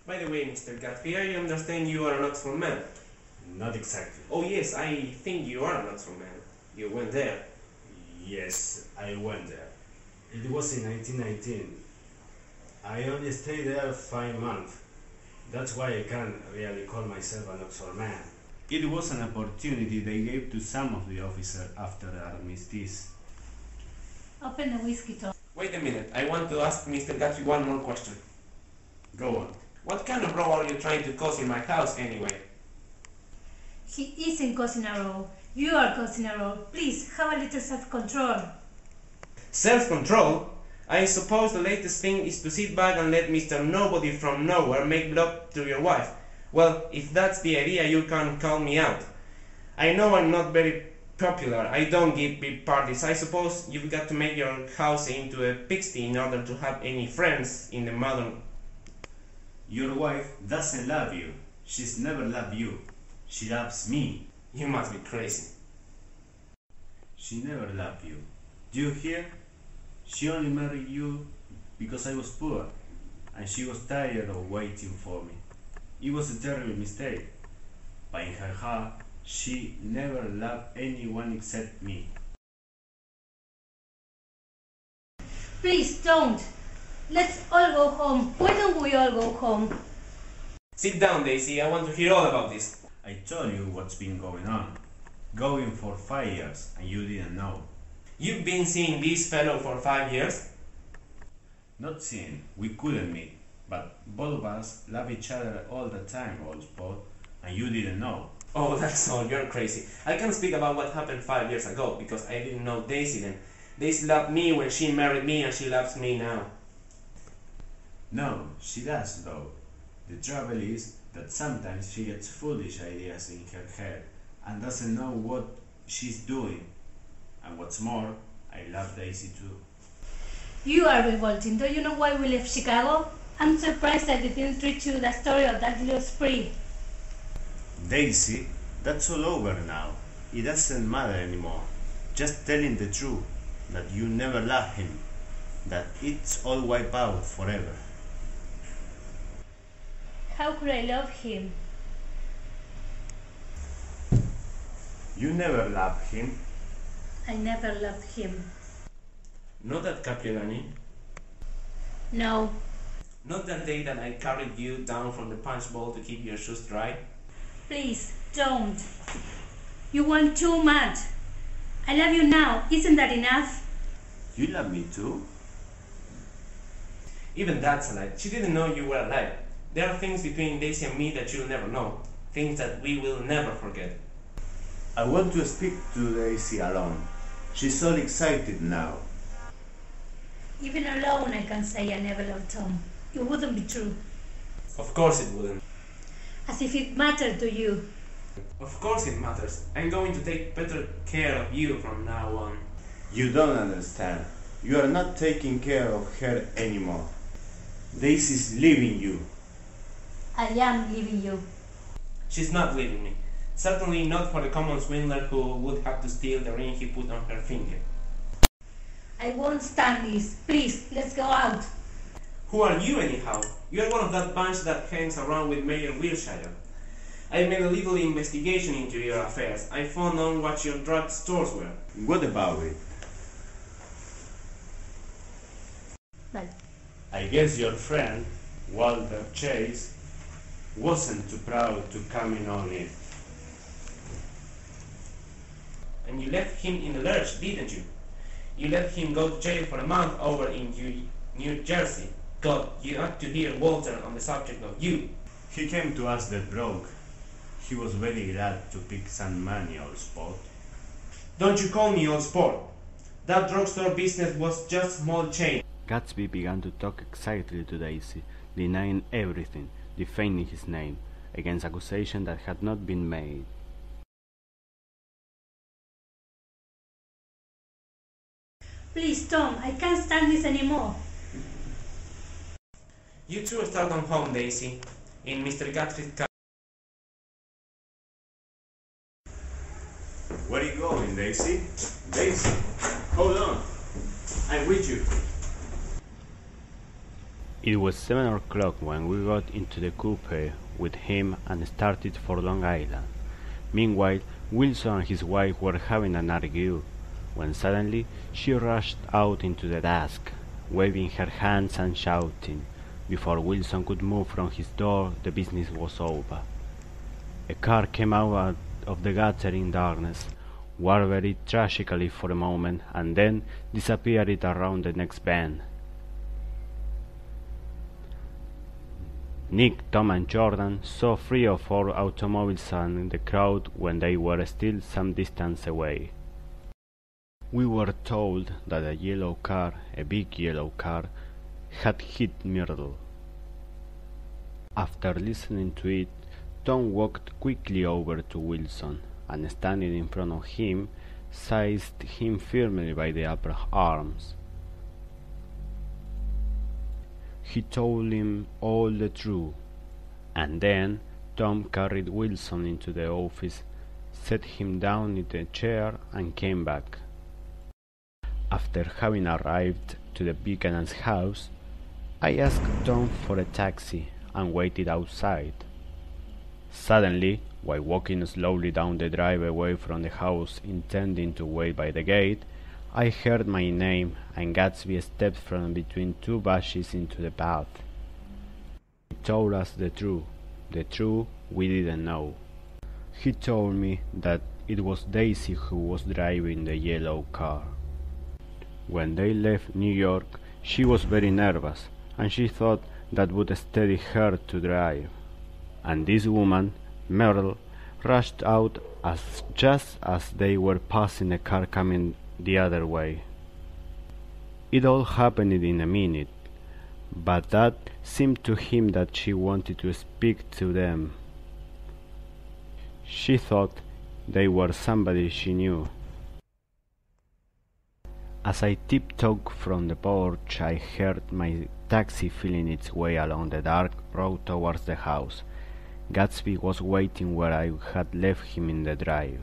By the way, Mr. Gatsby, I understand you are an Oxford man. Not exactly. Oh yes, I think you are an Oxford man. You went there. Yes, I went there. It was in 1919. I only stayed there 5 months. That's why I can't really call myself an Oxford man. It was an opportunity they gave to some of the officers after the armistice. Open the whiskey, Tom. Wait a minute, I want to ask Mr. Gatsby one more question. Go on. What kind of row are you trying to cause in my house anyway? He isn't causing a row. You are causing a row. Please, have a little self-control. Self-control? I suppose the latest thing is to sit back and let Mr. Nobody from nowhere make love to your wife. Well, if that's the idea, you can call me out. I know I'm not very popular. I don't give big parties. I suppose you've got to make your house into a pigsty in order to have any friends in the modern... Your wife doesn't love you. She's never loved you. She loves me. You must be crazy. She never loved you. Do you hear? She only married you because I was poor, and she was tired of waiting for me. It was a terrible mistake, but in her heart, she never loved anyone except me. Please, don't. Let's all go home. Why don't we all go home? Sit down, Daisy. I want to hear all about this. I told you what's been going on. Going for 5 years, and you didn't know. You've been seeing this fellow for 5 years? Not seeing, we couldn't meet, but both of us love each other all the time, old sport, and you didn't know. Oh, that's all. You're crazy. I can't speak about what happened 5 years ago because I didn't know Daisy then. Daisy loved me when she married me, and she loves me now. No, she does though. The trouble is that sometimes she gets foolish ideas in her head and doesn't know what she's doing. And what's more, I love Daisy too. You are revolting. Don't you know why we left Chicago? I'm surprised that they didn't treat you the story of that little spree. Daisy, that's all over now. It doesn't matter anymore. Just telling the truth, that you never loved him, that it's all wiped out forever. How could I love him? You never loved him. I never loved him. Not that Capilani. No. Not that day that I carried you down from the punch bowl to keep your shoes dry. Please, don't. You want too much. I love you now. Isn't that enough? You love me too? Even that's a lie. She didn't know you were alive. There are things between Daisy and me that you'll never know. Things that we will never forget. I want to speak to Daisy alone. She's all excited now. Even alone I can say I never loved Tom. It wouldn't be true. Of course it wouldn't. As if it mattered to you. Of course it matters. I'm going to take better care of you from now on. You don't understand. You are not taking care of her anymore. Daisy's leaving you. I am leaving you. She's not leaving me. Certainly not for the common swindler who would have to steal the ring he put on her finger. I won't stand this. Please, let's go out. Who are you anyhow? You're one of that bunch that hangs around with Mayor Wilshire. I made a little investigation into your affairs. I found out what your drug stores were. What about it? But I guess your friend, Walter Chase, wasn't too proud to come in on it. And you left him in the lurch, didn't you? You let him go to jail for a month over in New Jersey. God, you ought to hear Walter on the subject of you. He came to us that broke. He was very glad to pick some money, old sport. Don't you call me old sport. That drugstore business was just small change. Gatsby began to talk excitedly to Daisy, denying everything, defaming his name, against accusations that had not been made. please, Tom, I can't stand this anymore. You two start on home, Daisy, in Mr. Gatsby's car. Where are you going, Daisy? Daisy, hold on. I'm with you. It was 7 o'clock when we got into the coupe with him and started for Long Island. Meanwhile, Wilson and his wife were having an argue, when suddenly she rushed out into the dusk, waving her hands and shouting. Before Wilson could move from his door, the business was over. A car came out of the gathering darkness, whirled very tragically for a moment, and then disappeared around the next bend. Nick, Tom and Jordan saw 3 or 4 automobiles and the crowd when they were still some distance away. We were told that a yellow car, a big yellow car, had hit Myrtle. After listening to it, Tom walked quickly over to Wilson, and standing in front of him, seized him firmly by the upper arms. He told him all the truth, and then Tom carried Wilson into the office, set him down in a chair, and came back. After having arrived to the Buchanan's house, I asked Tom for a taxi and waited outside. Suddenly, while walking slowly down the drive away from the house intending to wait by the gate, I heard my name, and Gatsby stepped from between 2 bushes into the path. He told us the truth we didn't know. He told me that it was Daisy who was driving the yellow car. When they left New York, she was very nervous, and she thought that would steady her to drive. And this woman, Myrtle, rushed out just as they were passing a car coming the other way. It all happened in a minute, but that seemed to him that she wanted to speak to them. She thought they were somebody she knew. As I tiptoed from the porch, I heard my taxi feeling its way along the dark road towards the house. Gatsby was waiting where I had left him in the drive.